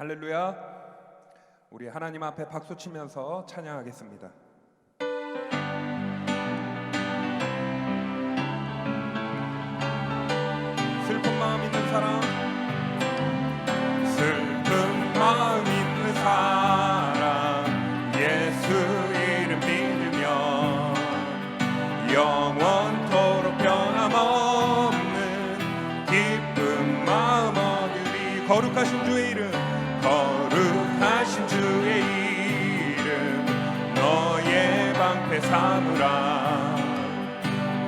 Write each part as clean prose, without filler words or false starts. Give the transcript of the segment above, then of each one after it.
할렐루야. 우리 하나님 앞에 박수 치면서 찬양하겠습니다. 슬픈 마음 있는 사람, 슬픈 마음 있는 사람, 예수 이름 믿으면 영원토록 변함없는 기쁜 마음 얻으리. 거룩하신 주의 이름, 거룩하신 주의 이름 너의 방패 삼으라.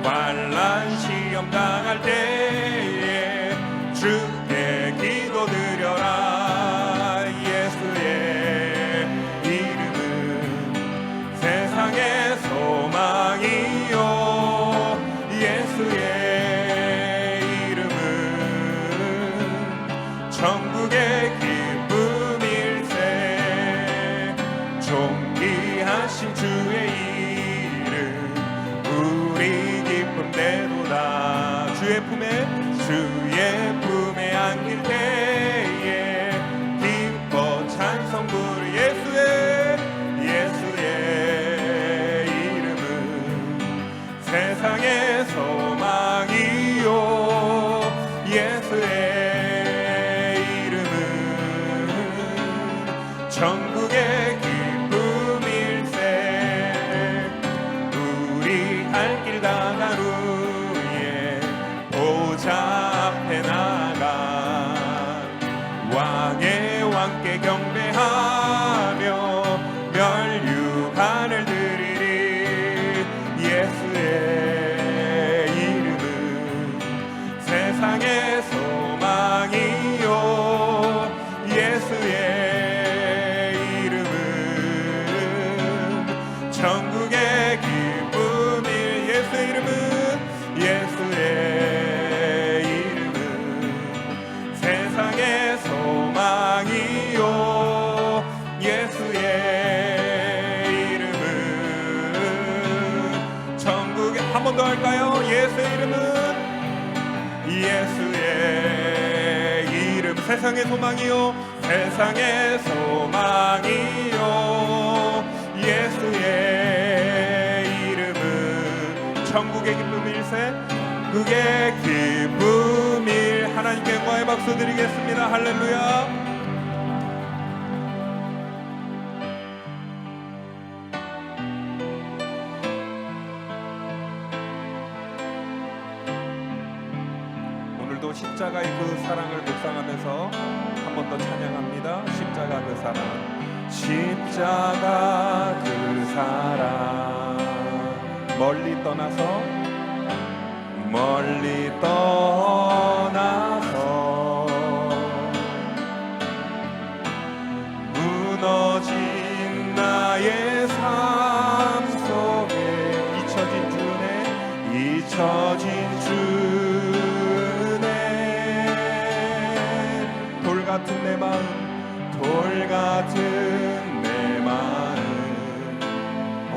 환난 시험 당할 때에 주께 기도 드려라. 예수의 이름은 세상의 소망이요, 예수의 이름은 천국의 기쁨일세. 존귀하신 주의 이름 우리 기쁨대로다. 주의 품에 안길 때에 기뻐 찬송 부르. 예수의 이름은 세상의 소망이요, 예수의 이름은 천국의 기쁨일세. 우리 할 길 다 간 후에 보좌 앞에 나가 왕의 왕께 경배하며 멸류관을 드리리. 예수의 이름은 세상의 소망이요, 예수의 이름은 천국의 기쁨일. 예수의 이름은 세상의 소망이요, 예수의 이름은 천국의. 한 번 더 할까요? 예수의 이름 세상의 소망이요, 세상의 소망이요, 예수의 이름은 천국의 기쁨일세. 그게 기쁨일. 하나님께 영광의 박수 드리겠습니다. 할렐루야. 오늘도 십자가의 그 사랑을 묵상하면서 한 번 더 찬양합니다. 십자가 그 사랑, 십자가 그 사랑. 멀리 떠나서 무너진 나의 삶 속에 잊혀진 주네. 돌 같은 내 마음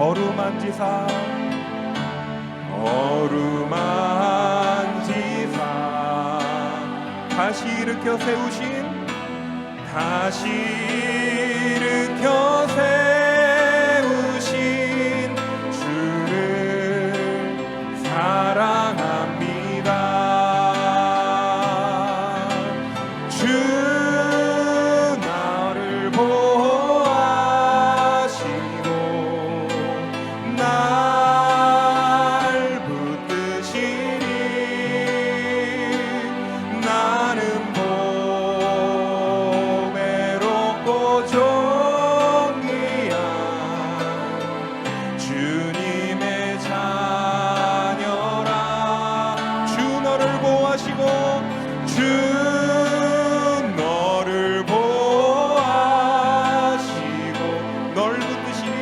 어루만지사 다시 일으켜 세우신 주를 사랑합니다. 주 나를 보호하시고 날 붙드시니 나는 보배롭고 존귀한 주님의 자녀라. 주 너를 보호하시고 주 너를 보호하시고 널 붙드시니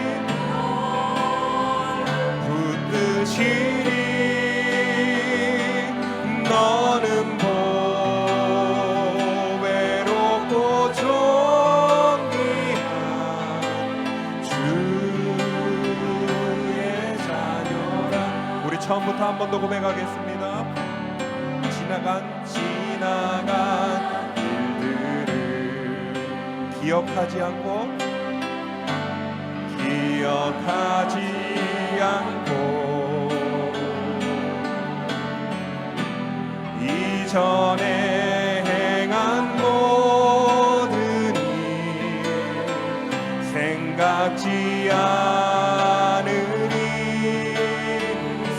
너는 보배롭고 존귀한 주의 자녀라. 우리 처음부터 한 번 더 고백하겠습니다. 지나간 일들을 기억하지 않고 이전에 행한 모든 일 생각지 않으니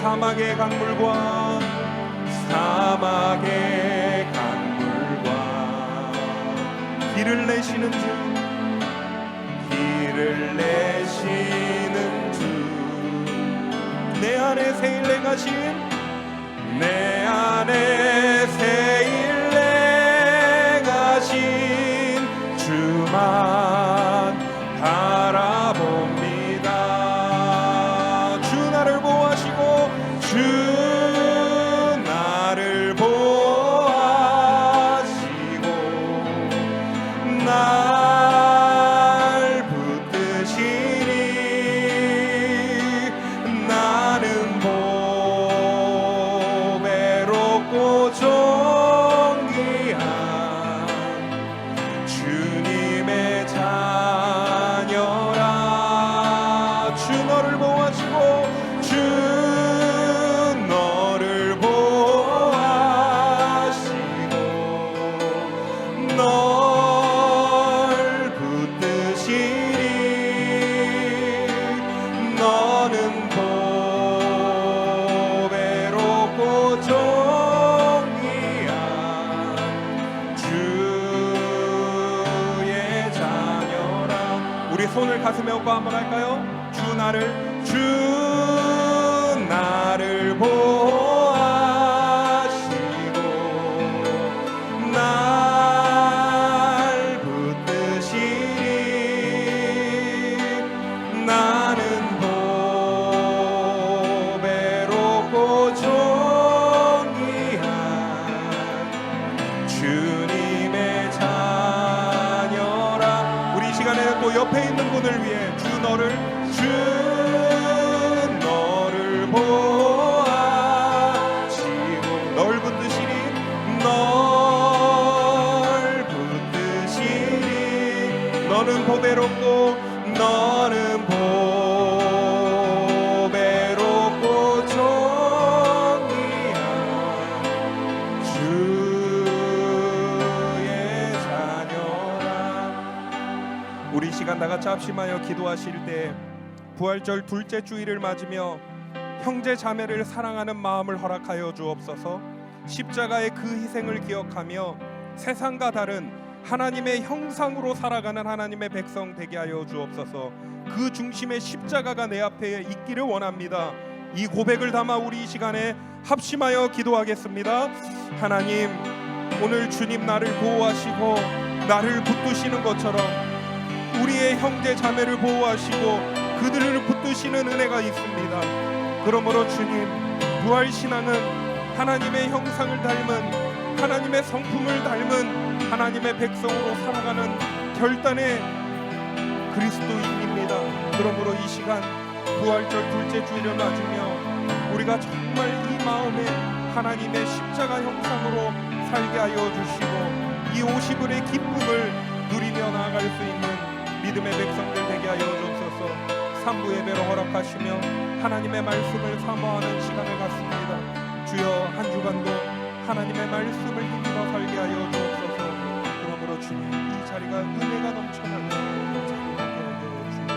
사막의 강물과 길을 내시는 주 내 안에 새 일 내가신 주만 바라봅니다. 주 나를 보호하시고 날 붙드시니 나는 보배롭고 존귀한 주님의 자녀라. 주 너를 보호하시고 너는 보배롭고 존귀한 주의 자녀라. 우리 손을 가슴에 얹고 한번 할까요? 주 나를 보호하시고 날 붙드시니 나는 보배롭고 존귀한 주님의 자녀라. 우리 시간에는 또 옆에 있는 분을 위해 주 너를 보호하시고 널 붙드시니 너는 보배롭고 존귀한 주의 자녀라. 우리 시간 다같이 합심하여 기도하실 때 부활절 둘째 주일을 맞으며 형제 자매를 사랑하는 마음을 허락하여 주옵소서. 십자가의 그 희생을 기억하며 세상과 다른 하나님의 형상으로 살아가는 하나님의 백성 되게 하여 주옵소서. 그 중심에 십자가가 내 앞에 있기를 원합니다. 이 고백을 담아 우리 이 시간에 합심하여 기도하겠습니다. 하나님, 오늘 주님 나를 보호하시고 나를 붙드시는 것처럼 우리의 형제 자매를 보호하시고 그들을 붙드시는 은혜가 있습니다. 그러므로 주님, 부활신앙은 하나님의 형상을 닮은 하나님의 성품을 닮은 하나님의 백성으로 살아가는 결단의 그리스도인입니다. 그러므로 이 시간 부활절 둘째 주일을 맞으며 우리가 정말 이 마음에 하나님의 십자가 형상으로 살게 하여 주시고 이 50일의 기쁨을 누리며 나아갈 수 있는 믿음의 백성들 되게 하여 주옵소서. 3부 예배로 허락하시며 하나님의 말씀을 사모하는 시간을 갖습니다. 주여, 한 주간도 하나님의 말씀을 힘입어 살게 하여 주옵소서. 그러므로 주님, 이 자리가 은혜가 넘쳐나는 자리가 되게 하여 주옵소서.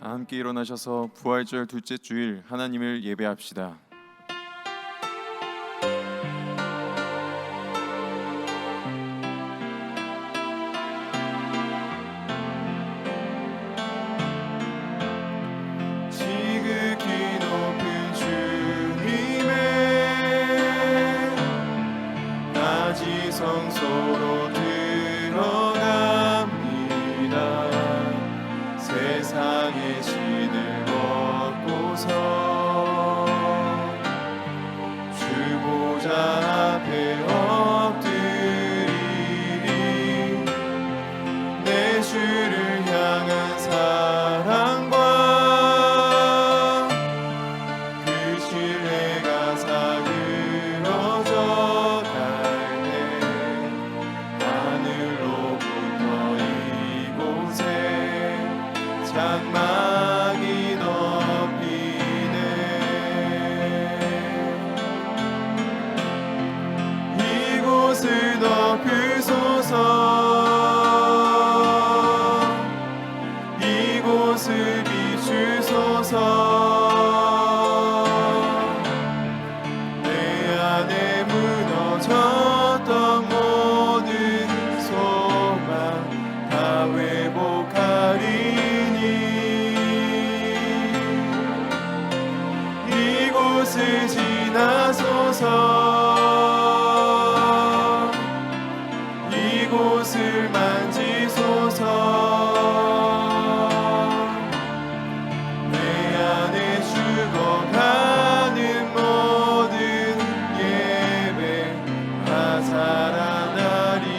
다 함께 일어나셔서 부활절 둘째 주일 하나님을 예배합시다. 성소로 들어갑니다. 세상의 신을 벗고서 내 안에 무너졌던 모든 소망 다 회복하리니 이곳을 지나소서 이곳을 만지소서 내 안에 죽어가는 모든 예배 다 살아나리라.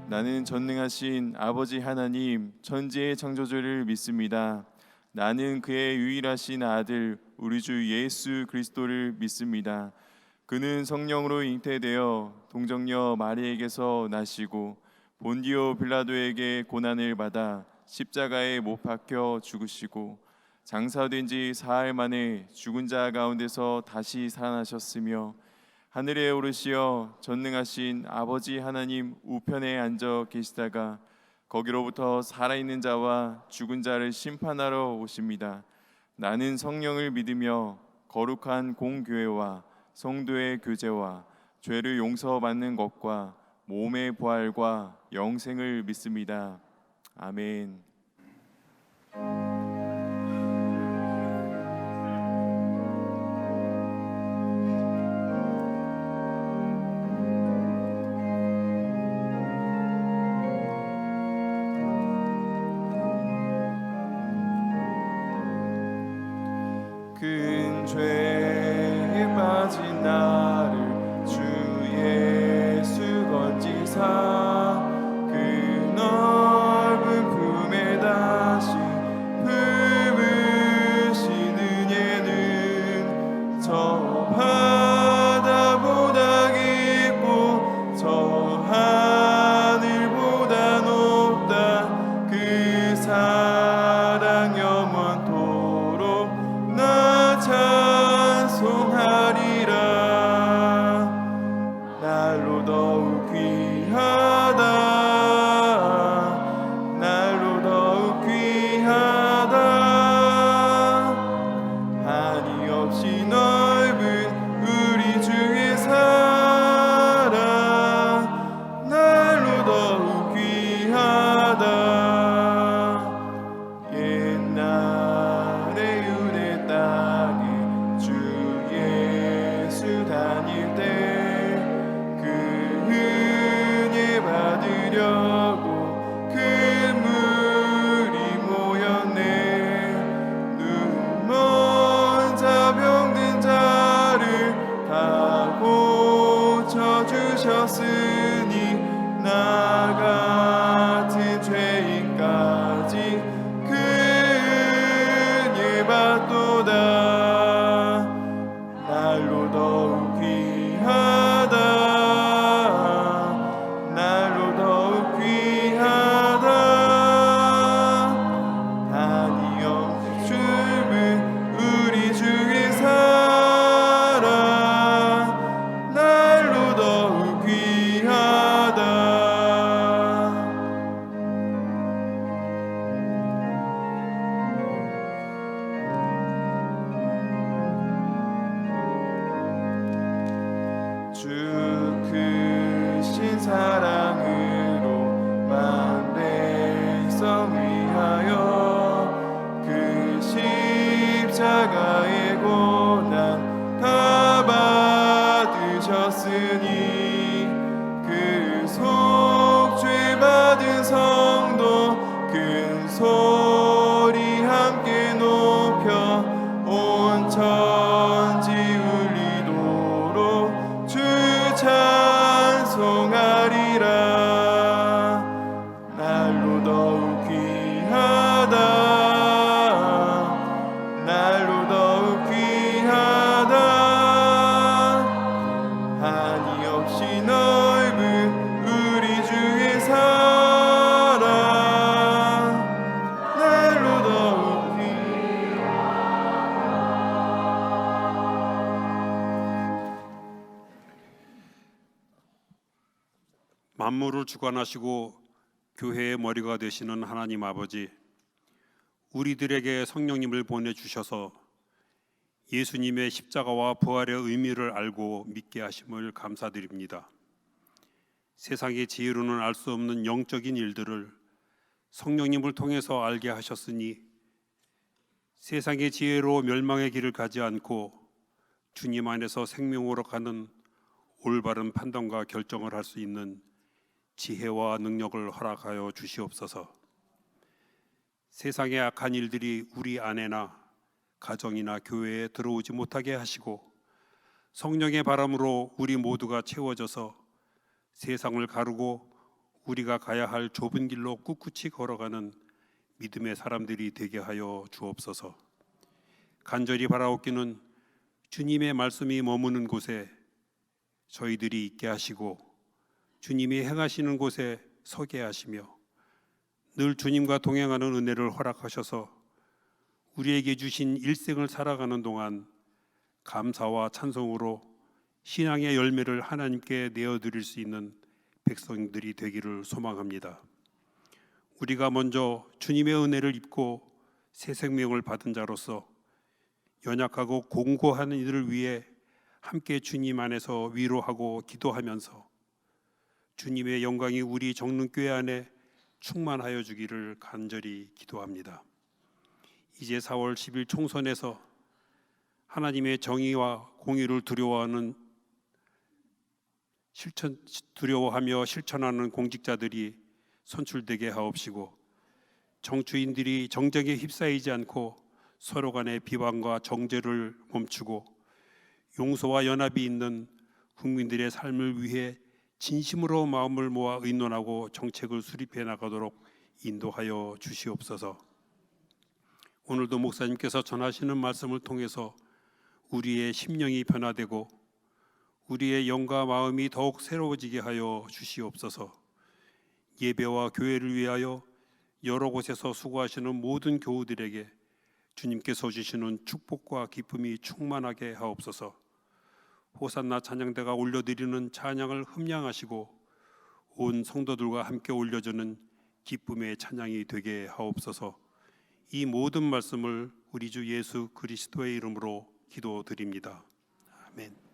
나는 전능하신 아버지 하나님 천지의 창조주를 믿습니다. 나는 그의 유일하신 아들 우리 주 예수 그리스도를 믿습니다. 그는 성령으로 잉태되어 동정녀 마리에게서 나시고 본디오 빌라도에게 고난을 받아 십자가에 못 박혀 죽으시고 장사된 지 사흘 만에 죽은 자 가운데서 다시 살아나셨으며 하늘에 오르시어 전능하신 아버지 하나님 우편에 앉아 계시다가 거기로부터 살아있는 자와 죽은 자를 심판하러 오십니다. 나는 성령을 믿으며 거룩한 공교회와 성도의 교제와 죄를 용서받는 것과 몸의 부활과 영생을 믿습니다. 아멘. 큰 죄에 빠진 나를 주 예수 건지사 그 넓은 품에 다시 품으시는 예는 저 바다보다 깊고 저 하늘보다 높다. 그 사랑 영원토록 나 찬송하리라. 날로 더욱 귀하다. 날로 더욱 귀하다. 한이 없이 넓은 우리 주의 사랑 날로 더욱 귀하다. 옛날에 유대 땅에 주 예수 다닐 때 그 은혜 받으려고 큰 물이 모였네. 눈먼 자 병든 자를 다 고쳐주셨으니 나 같은 죄인까지 그 은혜 받도다. 날로 더욱 귀하다. 날로 더욱 귀하다. 한이 없이 춤은 우리 주의 사랑 날로 더욱 귀하다. 주 크신 사랑으로 만 백성 위하여 그 십자가의 고난 다 받으셨으니 그 속죄 받은 성도 큰 소리 함께 높여 온 천지 울리도록 주 찬송하리라. 날로 더욱 귀하다. 날로 더욱 귀하다. 한이 없이 넓은 우리 주의 사랑 만물을 주관하시고 교회의 머리가 되시는 하나님 아버지, 우리들에게 성령님을 보내주셔서 예수님의 십자가와 부활의 의미를 알고 믿게 하심을 감사드립니다. 세상의 지혜로는 알 수 없는 영적인 일들을 성령님을 통해서 알게 하셨으니 세상의 지혜로 멸망의 길을 가지 않고 주님 안에서 생명으로 가는 올바른 판단과 결정을 할 수 있는 지혜와 능력을 허락하여 주시옵소서. 세상의 악한 일들이 우리 안에나 가정이나 교회에 들어오지 못하게 하시고 성령의 바람으로 우리 모두가 채워져서 세상을 가르고 우리가 가야 할 좁은 길로 꿋꿋이 걸어가는 믿음의 사람들이 되게 하여 주옵소서. 간절히 바라옵기는 주님의 말씀이 머무는 곳에 저희들이 있게 하시고 주님이 행하시는 곳에 서게 하시며 늘 주님과 동행하는 은혜를 허락하셔서 우리에게 주신 일생을 살아가는 동안 감사와 찬송으로 신앙의 열매를 하나님께 내어드릴 수 있는 백성들이 되기를 소망합니다. 우리가 먼저 주님의 은혜를 입고 새 생명을 받은 자로서 연약하고 공고한 이들을 위해 함께 주님 안에서 위로하고 기도하면서 주님의 영광이 우리 정릉교회 안에 충만하여 주기를 간절히 기도합니다. 이제 4월 10일 총선에서 하나님의 정의와 공의를 두려워하며 실천하는 공직자들이 선출되게 하옵시고 정치인들이 정쟁에 휩싸이지 않고 서로 간의 비방과 정죄를 멈추고 용서와 연합이 있는 국민들의 삶을 위해 진심으로 마음을 모아 의논하고 정책을 수립해 나가도록 인도하여 주시옵소서. 오늘도 목사님께서 전하시는 말씀을 통해서 우리의 심령이 변화되고 우리의 영과 마음이 더욱 새로워지게 하여 주시옵소서. 예배와 교회를 위하여 여러 곳에서 수고하시는 모든 교우들에게 주님께서 주시는 축복과 기쁨이 충만하게 하옵소서. 호산나 찬양대가 올려드리는 찬양을 흠양하시고 온 성도들과 함께 올려주는 기쁨의 찬양이 되게 하옵소서. 이 모든 말씀을 우리 주 예수 그리스도의 이름으로 기도드립니다. 아멘.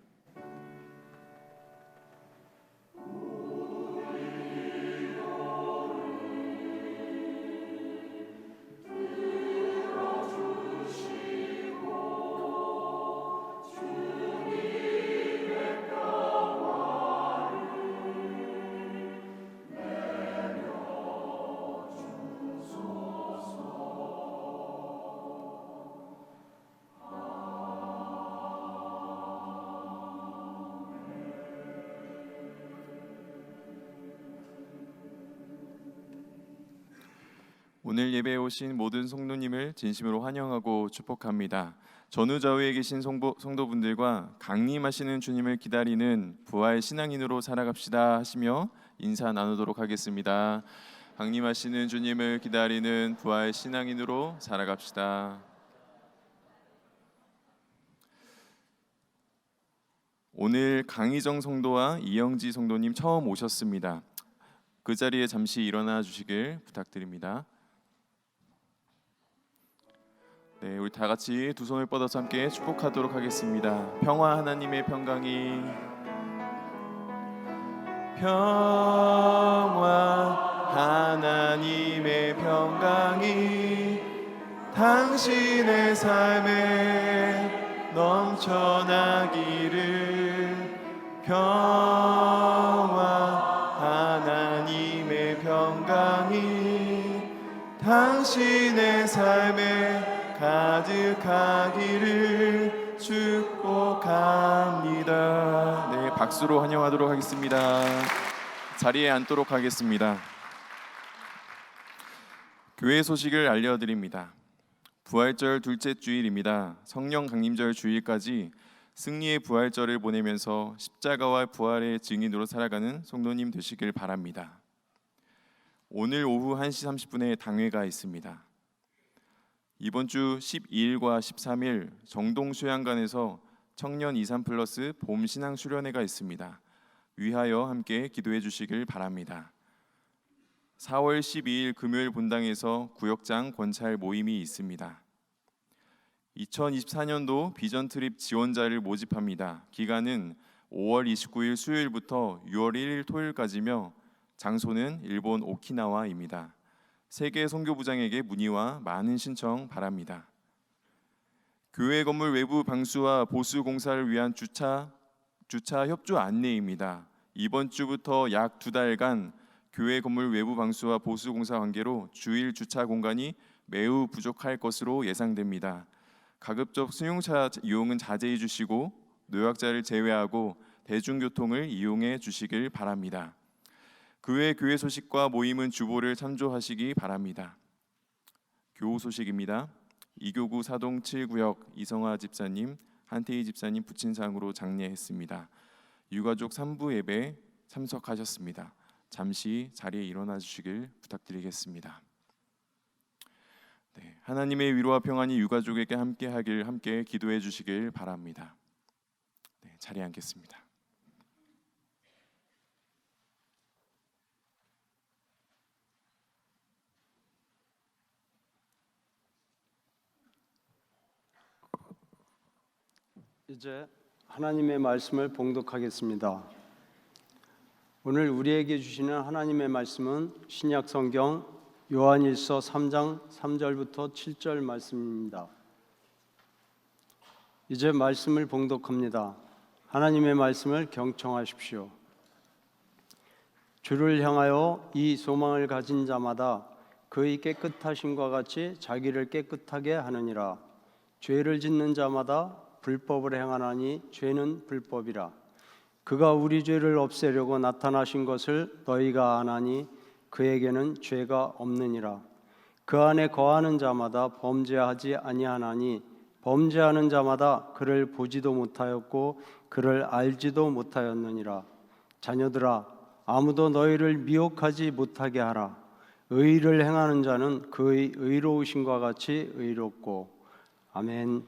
오늘 예배에 오신 모든 성도님을 진심으로 환영하고 축복합니다. 전후좌우에 계신 성도분들과 강림하시는 주님을 기다리는 부활 신앙인으로 살아갑시다 하시며 인사 나누도록 하겠습니다. 강림하시는 주님을 기다리는 부활 신앙인으로 살아갑시다. 오늘 강희정 성도와 이영지 성도님 처음 오셨습니다. 그 자리에 잠시 일어나 주시길 부탁드립니다. 네, 우리 다 같이 두 손을 뻗어서 함께 축복하도록 하겠습니다. 평화 하나님의 평강이 하나님의 평강이 당신의 삶에 넘쳐나기를. 하나님의 평강이 당신의 삶에 가득하기를 축복합니다. 네, 박수로 환영하도록 하겠습니다. 자리에 앉도록 하겠습니다. 교회 소식을 알려드립니다. 부활절 둘째 주일입니다. 성령 강림절 주일까지 승리의 부활절을 보내면서 십자가와 부활의 증인으로 살아가는 성도님 되시길 바랍니다. 오늘 오후 1시 30분에 당회가 있습니다. 이번 주 12일과 13일 정동 수양관에서 청년 23+ 봄 신앙 수련회가 있습니다. 위하여 함께 기도해 주시길 바랍니다. 4월 12일 금요일 본당에서 구역장 권찰 모임이 있습니다. 2024년도 비전 트립 지원자를 모집합니다. 기간은 5월 29일 수요일부터 6월 1일 토요일까지며 장소는 일본 오키나와입니다. 세계 선교부장에게 문의와 많은 신청 바랍니다. 교회 건물 외부 방수와 보수 공사를 위한 주차 협조 안내입니다. 이번 주부터 약 2달간 교회 건물 외부 방수와 보수 공사 관계로 주일 주차 공간이 매우 부족할 것으로 예상됩니다. 가급적 승용차 이용은 자제해 주시고 노약자를 제외하고 대중교통을 이용해 주시길 바랍니다. 그 외 교회 소식과 모임은 주보를 참조하시기 바랍니다. 교우 소식입니다. 이교구 사동 7구역 이성화 집사님, 한태희 집사님 부친상으로 장례했습니다. 유가족 3부 예배 참석하셨습니다. 잠시 자리에 일어나 주시길 부탁드리겠습니다. 네, 하나님의 위로와 평안이 유가족에게 함께하길 함께 기도해 주시길 바랍니다. 네, 자리에 앉겠습니다. 이제 하나님의 말씀을 봉독하겠습니다. 오늘 우리에게 주시는 하나님의 말씀은 신약 성경 요한일서 3장 3절부터 7절 말씀입니다. 이제 말씀을 봉독합니다. 하나님의 말씀을 경청하십시오. 주를 향하여 이 소망을 가진 자마다 그의 깨끗하심과 같이 자기를 깨끗하게 하느니라. 죄를 짓는 자마다 불법을 행하나니 죄는 불법이라. 그가 우리 죄를 없애려고 나타나신 것을 너희가 아나니 그에게는 죄가 없느니라. 그 안에 거하는 자마다 범죄하지 아니하나니 범죄하는 자마다 그를 보지도 못하였고 그를 알지도 못하였느니라. 자녀들아, 아무도 너희를 미혹하지 못하게 하라. 의를 행하는 자는 그의 의로우심과 같이 의롭고. 아멘.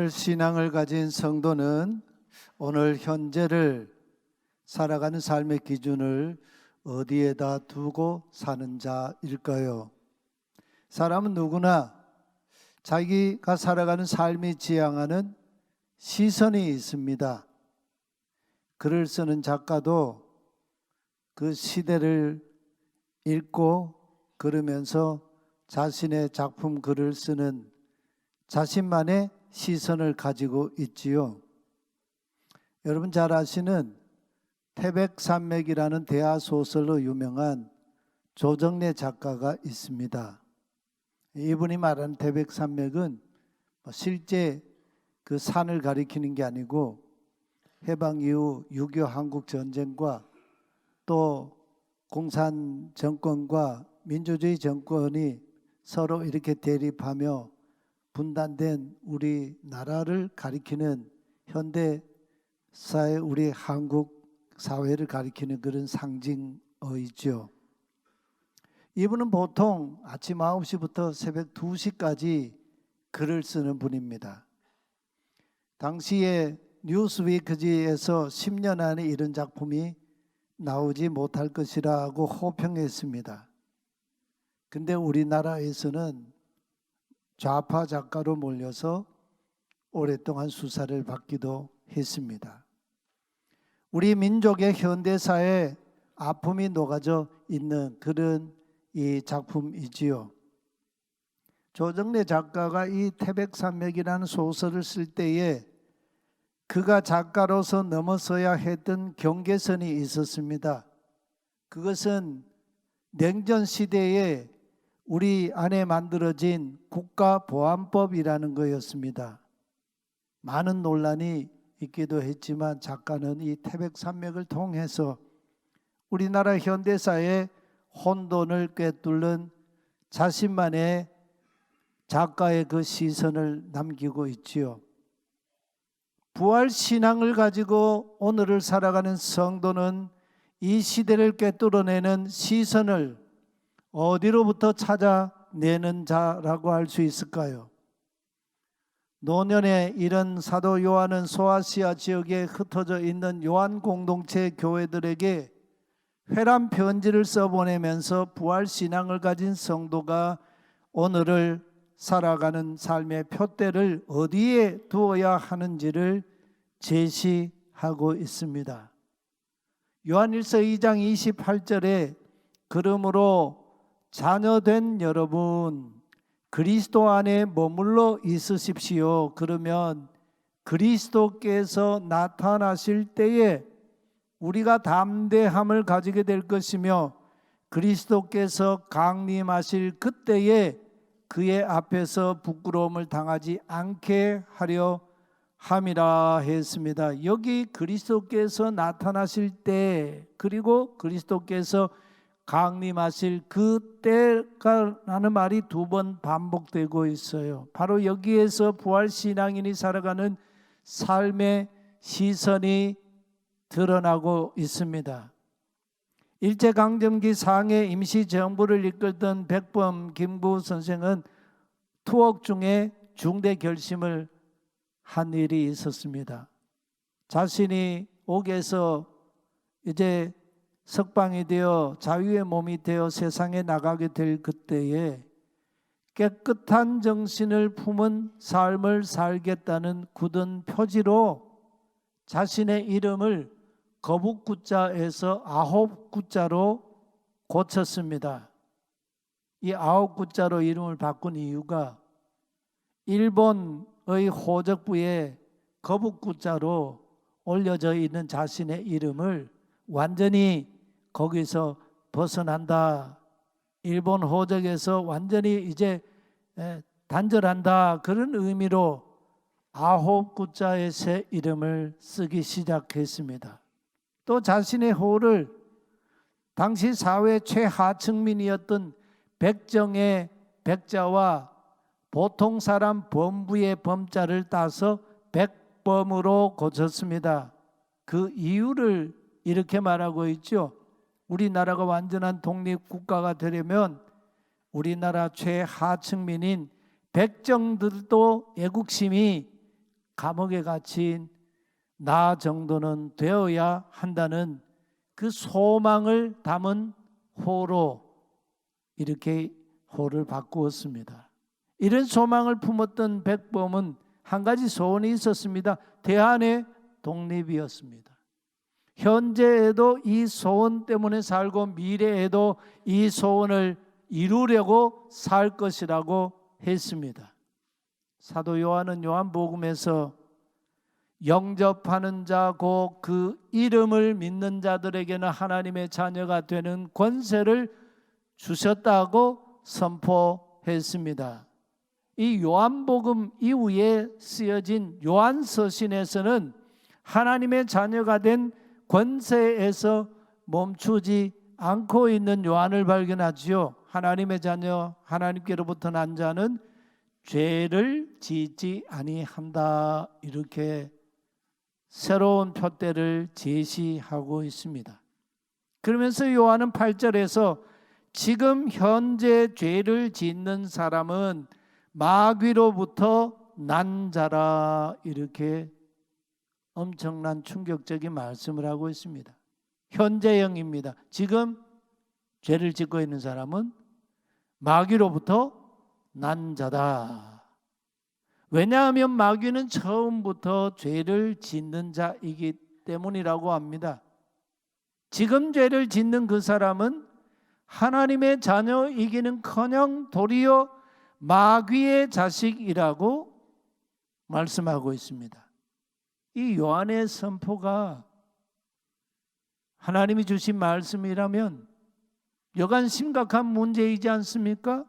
부활 신앙을 가진 성도는 오늘 현재를 살아가는 삶의 기준을 어디에다 두고 사는 자일까요? 사람은 누구나 자기가 살아가는 삶이 지향하는 시선이 있습니다. 글을 쓰는 작가도 그 시대를 읽고 그러면서 자신의 작품 글을 쓰는 자신만의 시선을 가지고 있지요. 여러분 잘 아시는 태백산맥이라는 대하소설로 유명한 조정래 작가가 있습니다. 이분이 말하는 태백산맥은 실제 그 산을 가리키는 게 아니고 해방 이후 6.25 한국 전쟁과 또 공산 정권과 민주주의 정권이 서로 이렇게 대립하며 분단된 우리나라를 가리키는 현대사의 우리 한국 사회를 가리키는 그런 상징어이죠. 이분은 보통 아침 9시부터 새벽 2시까지 글을 쓰는 분입니다. 당시에 뉴스위크지에서 10년 안에 이런 작품이 나오지 못할 것이라고 호평했습니다. 근데 우리나라에서는 좌파 작가로 몰려서 오랫동안 수사를 받기도 했습니다. 우리 민족의 현대사에 아픔이 녹아져 있는 그런 이 작품이지요. 조정래 작가가 이 태백산맥이라는 소설을 쓸 때에 그가 작가로서 넘어서야 했던 경계선이 있었습니다. 그것은 냉전 시대에 우리 안에 만들어진 국가보안법이라는 거였습니다. 많은 논란이 있기도 했지만 작가는 이 태백산맥을 통해서 우리나라 현대사의 혼돈을 꿰뚫는 자신만의 작가의 그 시선을 남기고 있지요. 부활 신앙을 가지고 오늘을 살아가는 성도는 이 시대를 꿰뚫어내는 시선을 어디로부터 찾아내는 자라고 할 수 있을까요? 노년에 이런 사도 요한은 소아시아 지역에 흩어져 있는 요한 공동체 교회들에게 회람 편지를 써보내면서 부활 신앙을 가진 성도가 오늘을 살아가는 삶의 표대를 어디에 두어야 하는지를 제시하고 있습니다. 요한일서 2장 28절에 그러므로 자녀된 여러분 그리스도 안에 머물러 있으십시오. 그러면 그리스도께서 나타나실 때에 우리가 담대함을 가지게 될 것이며 그리스도께서 강림하실 그때에 그의 앞에서 부끄러움을 당하지 않게 하려 함이라 했습니다. 여기 그리스도께서 나타나실 때 그리고 그리스도께서 강림하실 그때라는 말이 두 번 반복되고 있어요. 바로 여기에서 부활신앙인이 살아가는 삶의 시선이 드러나고 있습니다. 일제강점기 상해 임시정부를 이끌던 백범 김구 선생은 투옥 중에 중대 결심을 한 일이 있었습니다. 자신이 옥에서 이제 석방이 되어 자유의 몸이 되어 세상에 나가게 될 그때에 깨끗한 정신을 품은 삶을 살겠다는 굳은 표지로 자신의 이름을 거북구자에서 아홉구자로 고쳤습니다. 이 아홉구자로 이름을 바꾼 이유가 일본의 호적부에 거북구자로 올려져 있는 자신의 이름을 완전히 거기서 벗어난다. 일본 호적에서 완전히 이제 단절한다. 그런 의미로 아홉구자의 새 이름을 쓰기 시작했습니다. 또 자신의 호를 당시 사회 최하층민이었던 백정의 백자와 보통 사람 범부의 범자를 따서 백범으로 고쳤습니다. 그 이유를 이렇게 말하고 있죠. 우리나라가 완전한 독립국가가 되려면 우리나라 최하층민인 백정들도 애국심이 감옥에 갇힌 나 정도는 되어야 한다는 그 소망을 담은 호로 이렇게 호를 바꾸었습니다. 이런 소망을 품었던 백범은 한 가지 소원이 있었습니다. 대한의 독립이었습니다. 현재에도 이 소원 때문에 살고 미래에도 이 소원을 이루려고 살 것이라고 했습니다. 사도 요한은 요한복음에서 영접하는 자 곧 그 이름을 믿는 자들에게는 하나님의 자녀가 되는 권세를 주셨다고 선포했습니다. 이 요한복음 이후에 쓰여진 요한서신에서는 하나님의 자녀가 된 권세에서 멈추지 않고 있는 요한을 발견하지요. 하나님의 자녀, 하나님께로부터 난 자는 죄를 짓지 아니한다. 이렇게 새로운 표대를 제시하고 있습니다. 그러면서 요한은 8절에서 지금 현재 죄를 짓는 사람은 마귀로부터 난 자라 이렇게 엄청난 충격적인 말씀을 하고 있습니다. 현재형입니다. 지금 죄를 짓고 있는 사람은 마귀로부터 난 자다. 왜냐하면 마귀는 처음부터 죄를 짓는 자이기 때문이라고 합니다. 지금 죄를 짓는 그 사람은 하나님의 자녀이기는커녕 도리어 마귀의 자식이라고 말씀하고 있습니다. 이 요한의 선포가 하나님이 주신 말씀이라면 여간 심각한 문제이지 않습니까?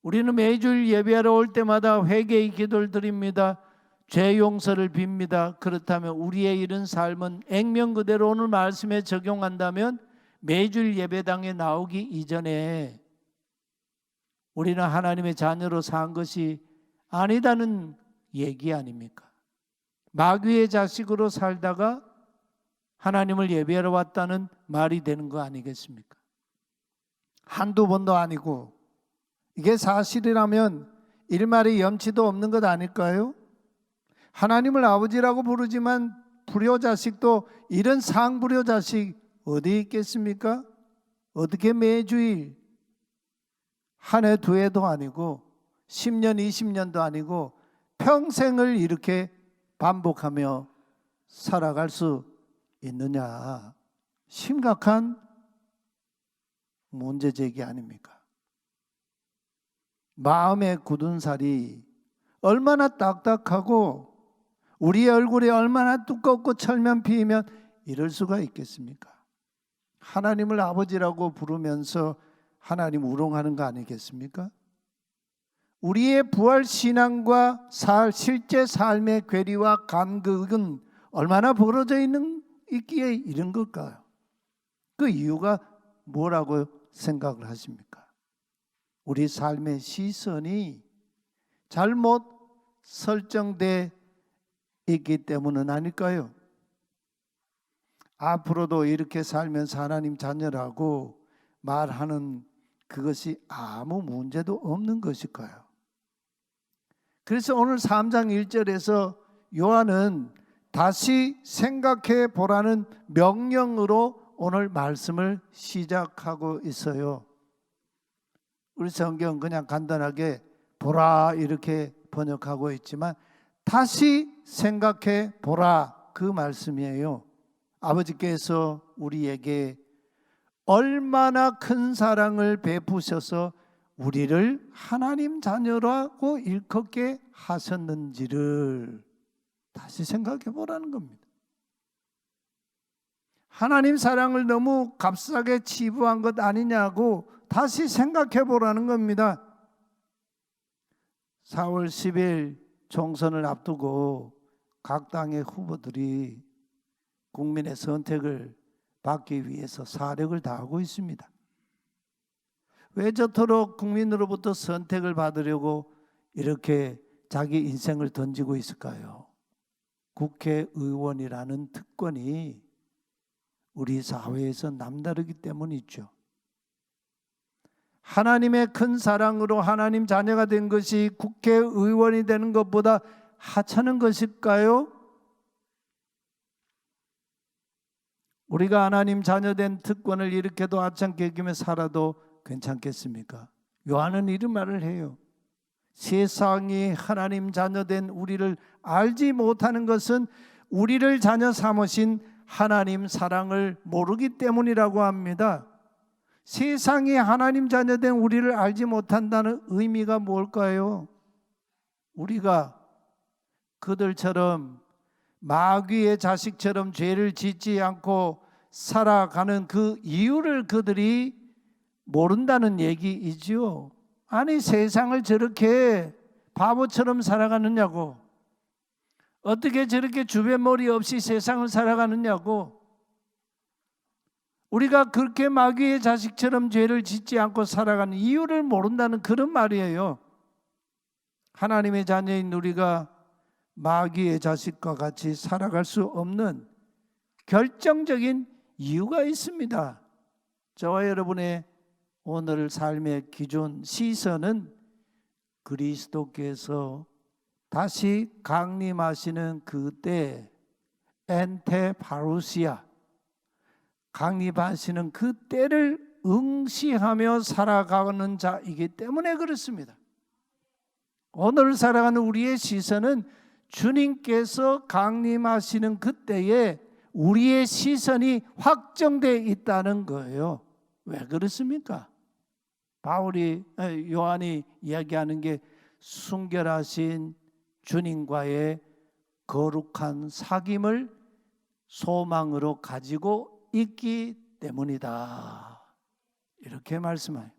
우리는 매주일 예배하러 올 때마다 회개의 기도를 드립니다. 죄 용서를 빕니다. 그렇다면 우리의 이런 삶은 액면 그대로 오늘 말씀에 적용한다면 매주일 예배당에 나오기 이전에 우리는 하나님의 자녀로 산 것이 아니다는 얘기 아닙니까? 마귀의 자식으로 살다가 하나님을 예배하러 왔다는 말이 되는 거 아니겠습니까? 한두 번도 아니고 이게 사실이라면 일말의 염치도 없는 것 아닐까요? 하나님을 아버지라고 부르지만 불효자식도 이런 상불효자식 어디 있겠습니까? 어떻게 매주일 한 해 두 해도 아니고 10년 20년도 아니고 평생을 이렇게 반복하며 살아갈 수 있느냐. 심각한 문제제기 아닙니까? 마음의 굳은 살이 얼마나 딱딱하고 우리의 얼굴이 얼마나 두껍고 철면 피이면 이럴 수가 있겠습니까? 하나님을 아버지라고 부르면서 하나님 우롱하는 거 아니겠습니까? 우리의 부활 신앙과 실제 삶의 괴리와 간극은 얼마나 벌어져 있기에 이런 걸까요? 그 이유가 뭐라고 생각을 하십니까? 우리 삶의 시선이 잘못 설정되어 있기 때문은 아닐까요? 앞으로도 이렇게 살면서 하나님 자녀라고 말하는 그것이 아무 문제도 없는 것일까요? 그래서 오늘 3장 1절에서 요한은 다시 생각해 보라는 명령으로 오늘 말씀을 시작하고 있어요. 우리 성경 그냥 간단하게 보라 이렇게 번역하고 있지만 다시 생각해 보라 그 말씀이에요. 아버지께서 우리에게 얼마나 큰 사랑을 베푸셔서 우리를 하나님 자녀라고 일컫게 하셨는지를 다시 생각해 보라는 겁니다. 하나님 사랑을 너무 값싸게 치부한 것 아니냐고 다시 생각해 보라는 겁니다. 4월 10일 총선을 앞두고 각 당의 후보들이 국민의 선택을 받기 위해서 사력을 다하고 있습니다. 왜 저토록 국민으로부터 선택을 받으려고 이렇게 자기 인생을 던지고 있을까요? 국회의원이라는 특권이 우리 사회에서 남다르기 때문이죠. 하나님의 큰 사랑으로 하나님 자녀가 된 것이 국회의원이 되는 것보다 하찮은 것일까요? 우리가 하나님 자녀된 특권을 이렇게도 하찮게 여기며 살아도 괜찮겠습니까? 요한은 이런 말을 해요. 세상이 하나님 자녀된 우리를 알지 못하는 것은 우리를 자녀 삼으신 하나님 사랑을 모르기 때문이라고 합니다. 세상이 하나님 자녀된 우리를 알지 못한다는 의미가 뭘까요? 우리가 그들처럼 마귀의 자식처럼 죄를 짓지 않고 살아가는 그 이유를 그들이 모른다는 얘기이지요. 아니, 세상을 저렇게 바보처럼 살아가느냐고, 어떻게 저렇게 주변머리 없이 세상을 살아가느냐고, 우리가 그렇게 마귀의 자식처럼 죄를 짓지 않고 살아가는 이유를 모른다는 그런 말이에요. 하나님의 자녀인 우리가 마귀의 자식과 같이 살아갈 수 없는 결정적인 이유가 있습니다. 저와 여러분의 오늘 삶의 기준 시선은 그리스도께서 다시 강림하시는 그때, 엔테파루시아, 강림하시는 그 때를 응시하며 살아가는 자이기 때문에 그렇습니다. 오늘 살아가는 우리의 시선은 주님께서 강림하시는 그때에 우리의 시선이 확정되어 있다는 거예요. 왜 그렇습니까? 요한이 이야기하는 게 순결하신 주님과의 거룩한 사귐을 소망으로 가지고 있기 때문이다. 이렇게 말씀해요.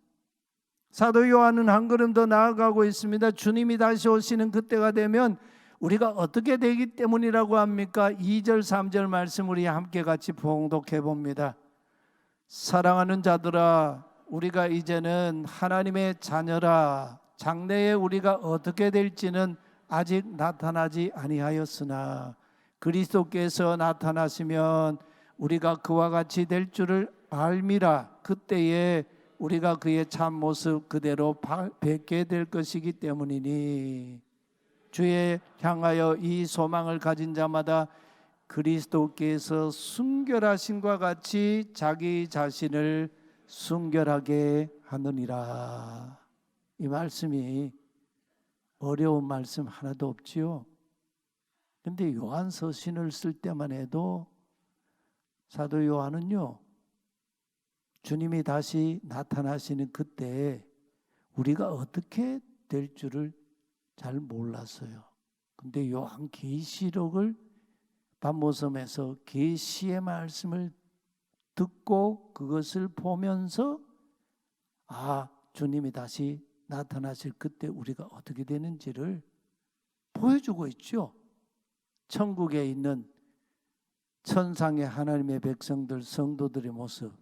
사도 요한은 한 걸음 더 나아가고 있습니다. 주님이 다시 오시는 그때가 되면 우리가 어떻게 되기 때문이라고 합니까? 2절 3절 말씀 우리 함께 같이 봉독해 봅니다. 사랑하는 자들아, 우리가 이제는 하나님의 자녀라. 장래에 우리가 어떻게 될지는 아직 나타나지 아니하였으나 그리스도께서 나타나시면 우리가 그와 같이 될 줄을 알미라. 그때에 우리가 그의 참 모습 그대로 뵙게 될 것이기 때문이니 주에 향하여 이 소망을 가진 자마다 그리스도께서 순결하심과 같이 자기 자신을 순결하게 하느니라. 이 말씀이 어려운 말씀 하나도 없지요. 그런데 요한 서신을 쓸 때만 해도 사도 요한은요, 주님이 다시 나타나시는 그때 우리가 어떻게 될 줄을 잘 몰랐어요. 근데 요한 계시록을 밤모섬에서 계시의 말씀을 듣고 그것을 보면서 주님이 다시 나타나실 그때 우리가 어떻게 되는지를 보여주고 있죠. 천국에 있는 천상의 하나님의 백성들, 성도들의 모습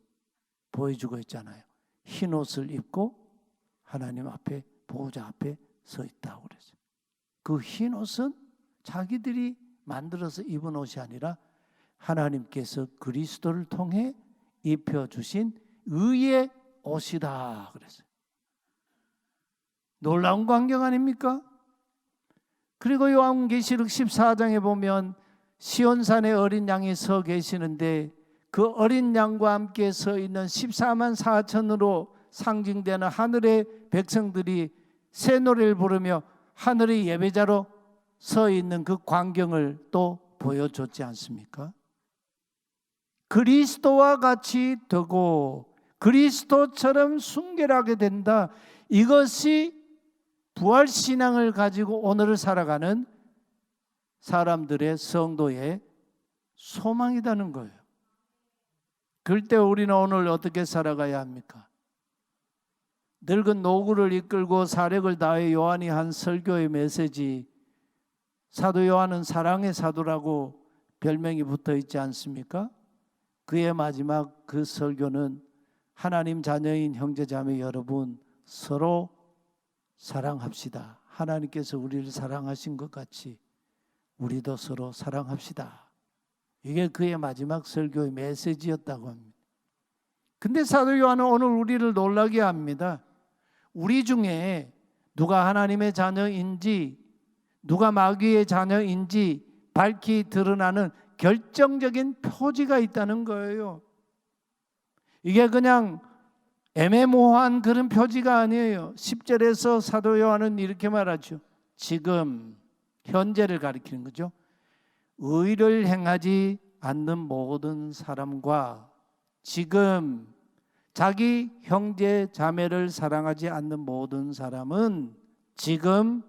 보여주고 있잖아요. 흰 옷을 입고 하나님 앞에, 보호자 앞에 서 있다고 그랬어요. 그 흰 옷은 자기들이 만들어서 입은 옷이 아니라 하나님께서 그리스도를 통해 입혀주신 의의 옷이다 그랬어요. 놀라운 광경 아닙니까? 그리고 요한계시록 14장에 보면 시온산에 어린 양이 서 계시는데 그 어린 양과 함께 서 있는 14만 4천으로 상징되는 하늘의 백성들이 새 노래를 부르며 하늘의 예배자로 서 있는 그 광경을 또 보여줬지 않습니까? 그리스도와 같이 되고 그리스도처럼 순결하게 된다. 이것이 부활신앙을 가지고 오늘을 살아가는 사람들의 성도의 소망이라는 거예요. 그럴 때 우리는 오늘 어떻게 살아가야 합니까? 늙은 노구를 이끌고 사력을 다해 요한이 한 설교의 메시지, 사도 요한은 사랑의 사도라고 별명이 붙어 있지 않습니까? 그의 마지막 그 설교는 하나님 자녀인 형제자매 여러분, 서로 사랑합시다. 하나님께서 우리를 사랑하신 것 같이 우리도 서로 사랑합시다. 이게 그의 마지막 설교의 메시지였다고 합니다. 근데 사도 요한은 오늘 우리를 놀라게 합니다. 우리 중에 누가 하나님의 자녀인지, 누가 마귀의 자녀인지 밝히 드러나는 결정적인 표지가 있다는 거예요. 이게 그냥 애매모호한 그런 표지가 아니에요. 10절에서 사도 요한은 이렇게 말하죠. 지금 현재를 가리키는 거죠. 의를 행하지 않는 모든 사람과 지금 자기 형제 자매를 사랑하지 않는 모든 사람은 지금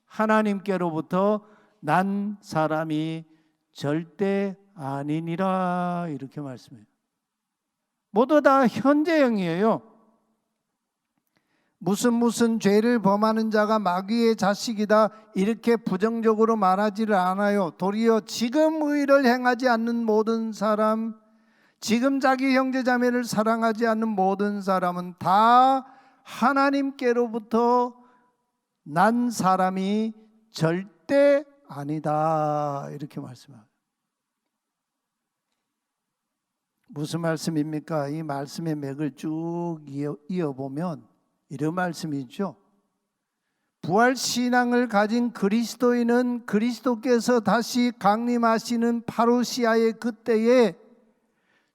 하나님께로부터 난 사람이 절대 아니니라 이렇게 말씀해요. 모두 다 현재형이에요. 무슨 죄를 범하는 자가 마귀의 자식이다 이렇게 부정적으로 말하지를 않아요. 도리어 지금 의를 행하지 않는 모든 사람, 지금 자기 형제 자매를 사랑하지 않는 모든 사람은 다 하나님께로부터 난 사람이 절대 아니다 이렇게 말씀합니다. 무슨 말씀입니까? 이 말씀의 맥을 쭉 이어보면 이런 말씀이죠. 부활신앙을 가진 그리스도인은 그리스도께서 다시 강림하시는 파루시아의 그때에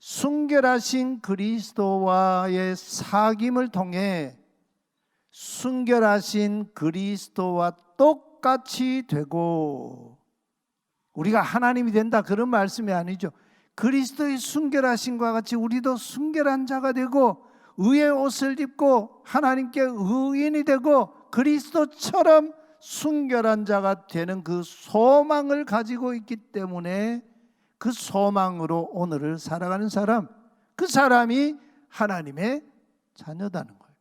순결하신 그리스도와의 사귐을 통해 순결하신 그리스도와 똑같이 되고, 우리가 하나님이 된다 그런 말씀이 아니죠. 그리스도의 순결하심과 같이 우리도 순결한 자가 되고 의의 옷을 입고 하나님께 의인이 되고 그리스도처럼 순결한 자가 되는 그 소망을 가지고 있기 때문에 그 소망으로 오늘을 살아가는 사람, 그 사람이 하나님의 자녀다는 거예요.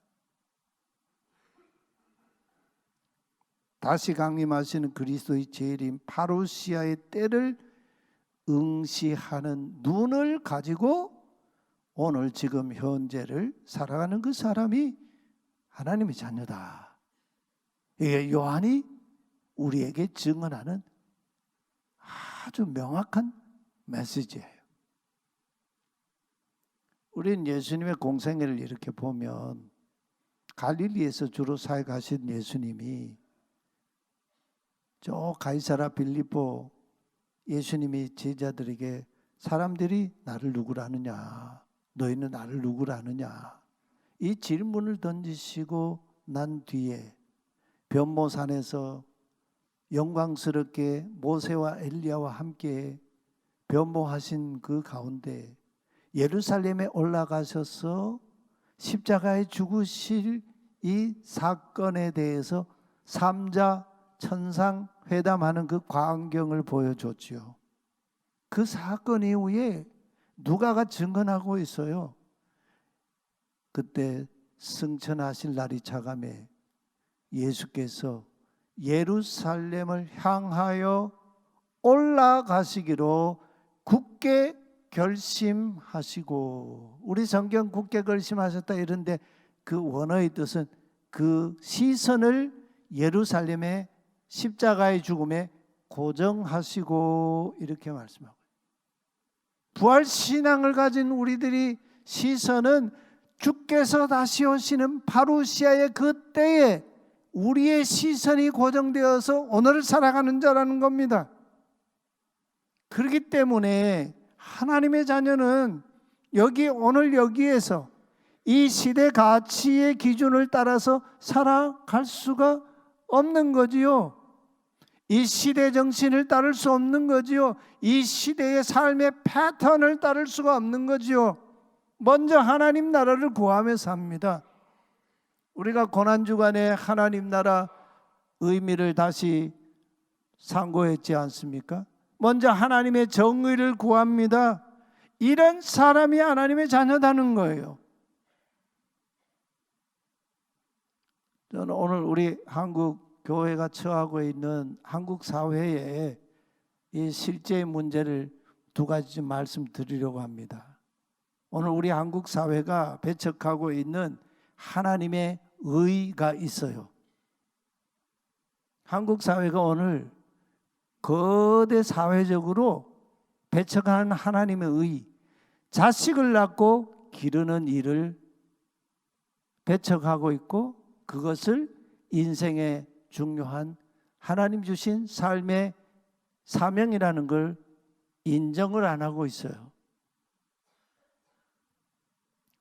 다시 강림하시는 그리스도의 재림 파루시아의 때를 응시하는 눈을 가지고 오늘 지금 현재를 살아가는 그 사람이 하나님의 자녀다. 이게 요한이 우리에게 증언하는 아주 명확한 메시지예요. 우리는 예수님의 공생애를 이렇게 보면 갈릴리에서 주로 사역하신 예수님이 저 가이사라 빌립보 예수님이 제자들에게 사람들이 나를 누구라 하느냐, 너희는 나를 누구라 하느냐, 이 질문을 던지시고 난 뒤에 변모산에서 영광스럽게 모세와 엘리야와 함께 변모하신 그 가운데 예루살렘에 올라가셔서 십자가에 죽으실 이 사건에 대해서 삼자 천상 회담하는 그 광경을 보여줬지요. 그 사건 이후에 누가가 증언하고 있어요. 그때 승천하실 날이 차감해 예수께서 예루살렘을 향하여 올라가시기로 굳게 결심하시고, 우리 성경 굳게 결심하셨다 이런데 그 원어의 뜻은 그 시선을 예루살렘의 십자가의 죽음에 고정하시고 이렇게 말씀하고, 부활신앙을 가진 우리들이 시선은 주께서 다시 오시는 파루시아의 그때에 우리의 시선이 고정되어서 오늘을 살아가는 자라는 겁니다. 그렇기 때문에 하나님의 자녀는 오늘 여기에서 이 시대 가치의 기준을 따라서 살아갈 수가 없는 거지요. 이 시대 정신을 따를 수 없는 거지요. 이 시대의 삶의 패턴을 따를 수가 없는 거지요. 먼저 하나님 나라를 구하며 삽니다. 우리가 고난주간에 하나님 나라 의미를 다시 상고했지 않습니까? 먼저 하나님의 정의를 구합니다. 이런 사람이 하나님의 자녀다는 거예요. 저는 오늘 우리 한국 교회가 처하고 있는 한국 사회에 이 실제의 문제를 두 가지 좀 말씀드리려고 합니다. 오늘 우리 한국 사회가 배척하고 있는 하나님의 의가 있어요. 한국 사회가 오늘 거대 사회적으로 배척하는 하나님의 의, 자식을 낳고 기르는 일을 배척하고 있고 그것을 인생의 중요한 하나님 주신 삶의 사명이라는 걸 인정을 안 하고 있어요.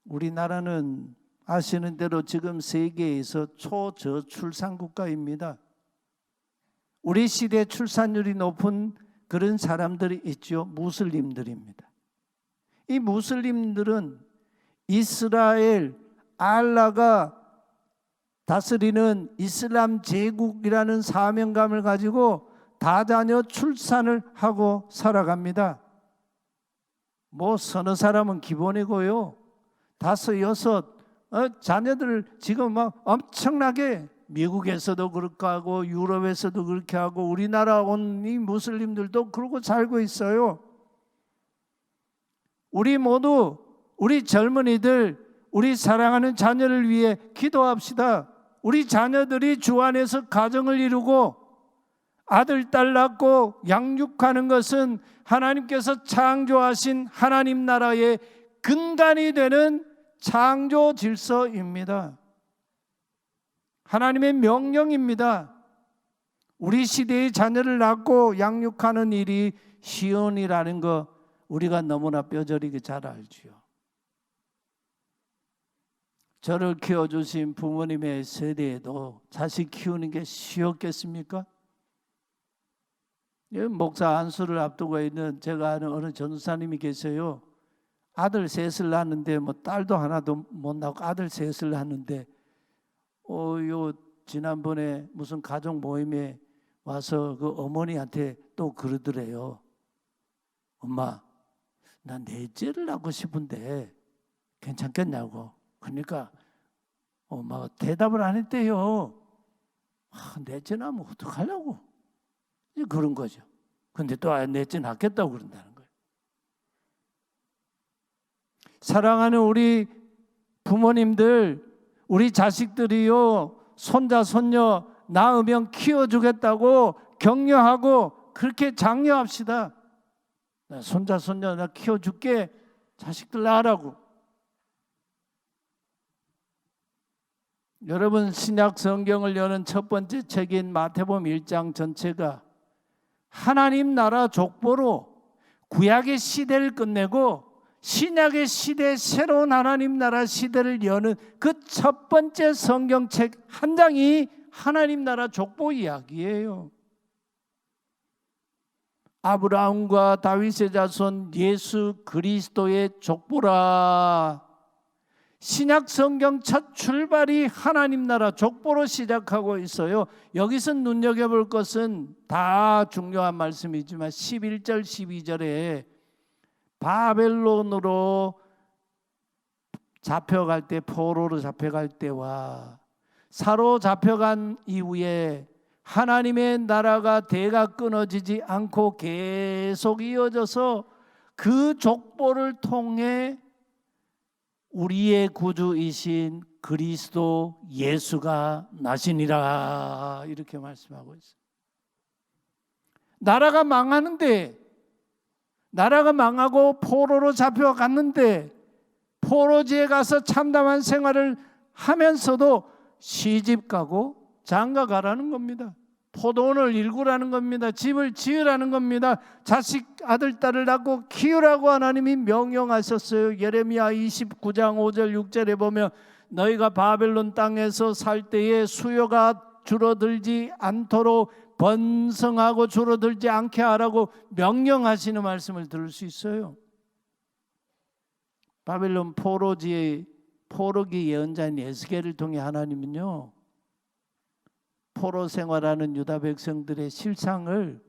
우리나라는 아시는 대로 지금 세계에서 초저출산 국가입니다. 우리 시대 출산율이 높은 그런 사람들이 있죠. 무슬림들입니다. 이 무슬림들은 이스라엘 알라가 다스리는 이슬람 제국이라는 사명감을 가지고 다자녀 출산을 하고 살아갑니다. 뭐 서너 사람은 기본이고요. 5, 6 자녀들 지금 막 엄청나게 미국에서도 그렇게 하고 유럽에서도 그렇게 하고 우리나라 온 이 무슬림들도 그러고 살고 있어요. 우리 모두 우리 젊은이들 우리 사랑하는 자녀를 위해 기도합시다. 우리 자녀들이 주 안에서 가정을 이루고 아들, 딸 낳고 양육하는 것은 하나님께서 창조하신 하나님 나라의 근간이 되는 창조 질서입니다. 하나님의 명령입니다. 우리 시대의 자녀를 낳고 양육하는 일이 쉬운 일이라는 거 우리가 너무나 뼈저리게 잘 알지요. 저를 키워주신 부모님의 세대에도 자식 키우는 게 쉬웠겠습니까? 목사 안수를 앞두고 있는 제가 아는 어느 전도사님이 계세요. 아들 셋을 낳았는데 뭐 딸도 하나도 못 낳고 아들 셋을 낳았는데 요 지난번에 무슨 가족 모임에 와서 그 어머니한테 또 그러더래요. 엄마, 나 넷째를 낳고 싶은데 괜찮겠냐고. 그러니까 엄마가 대답을 안 했대요. 넷째 낳으면 어떡하려고. 그런 거죠. 근데 또 넷째 낳겠다고 그런다는 거예요. 사랑하는 우리 부모님들, 우리 자식들이요, 손자, 손녀 낳으면 키워주겠다고 격려하고 그렇게 장려합시다. 나 손자, 손녀 나 키워줄게. 자식들 낳으라고. 여러분, 신약 성경을 여는 첫 번째 책인 마태복음 1장 전체가 하나님 나라 족보로 구약의 시대를 끝내고 신약의 시대, 새로운 하나님 나라 시대를 여는 그 첫 번째 성경책 한 장이 하나님 나라 족보 이야기예요. 아브라함과 다윗의 자손 예수 그리스도의 족보라. 신약 성경 첫 출발이 하나님 나라 족보로 시작하고 있어요. 여기서 눈여겨볼 것은 다 중요한 말씀이지만 11절 12절에 바벨론으로 잡혀갈 때, 포로로 잡혀갈 때와 사로잡혀간 이후에 하나님의 나라가 대가 끊어지지 않고 계속 이어져서 그 족보를 통해 우리의 구주이신 그리스도 예수가 나시니라 이렇게 말씀하고 있어요. 나라가 망하는데, 나라가 망하고 포로로 잡혀갔는데 포로지에 가서 참담한 생활을 하면서도 시집 가고 장가 가라는 겁니다. 포도원을 일구라는 겁니다. 집을 지으라는 겁니다. 자식 아들 딸을 낳고 키우라고 하나님이 명령하셨어요. 예레미야 29장 5절 6절에 보면 너희가 바벨론 땅에서 살 때에 수요가 줄어들지 않도록 번성하고 줄어들지 않게 하라고 명령하시는 말씀을 들을 수 있어요. 바벨론 포로지의 포로기 예언자인 에스겔을 통해 하나님은요, 포로 생활하는 유다 백성들의 실상을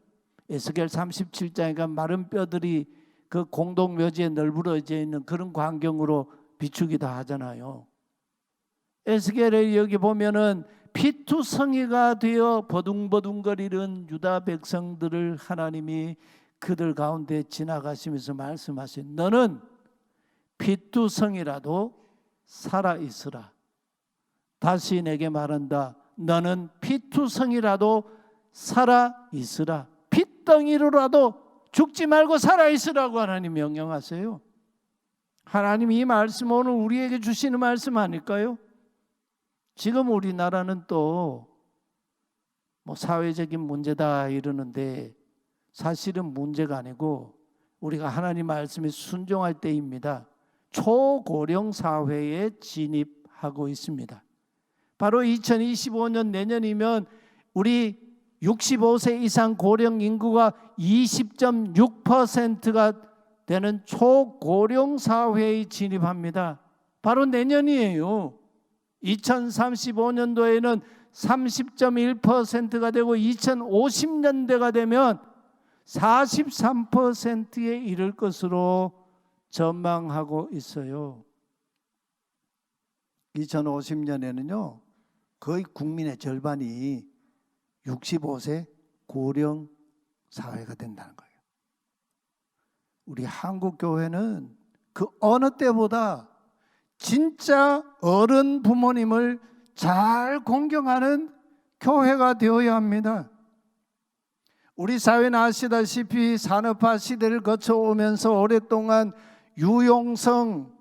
에스겔 37장에 마른 뼈들이 그 공동묘지에 널브러져 있는 그런 광경으로 비추기도 하잖아요. 에스겔에 여기 보면은 피투성이가 되어 버둥버둥거리는 유다 백성들을 하나님이 그들 가운데 지나가시면서 말씀하신 너는 피투성이라도 살아있으라. 다시 내게 말한다. 너는 피투성이라도 살아있으라. 핏덩이로라도 죽지 말고 살아있으라고 하나님 명령하세요. 하나님 이 말씀 오늘 우리에게 주시는 말씀 아닐까요? 지금 우리나라는 또 뭐 사회적인 문제다 이러는데 사실은 문제가 아니고 우리가 하나님 말씀에 순종할 때입니다. 초고령 사회에 진입하고 있습니다. 바로 2025년 내년이면 우리 65세 이상 고령 인구가 20.6%가 되는 초고령 사회에 진입합니다. 바로 내년이에요. 2035년도에는 30.1%가 되고 2050년대가 되면 43%에 이를 것으로 전망하고 있어요. 2050년에는요, 거의 국민의 절반이 65세 고령 사회가 된다는 거예요. 우리 한국 교회는 그 어느 때보다 진짜 어른 부모님을 잘 공경하는 교회가 되어야 합니다. 우리 사회는 아시다시피 산업화 시대를 거쳐오면서 오랫동안 유용성,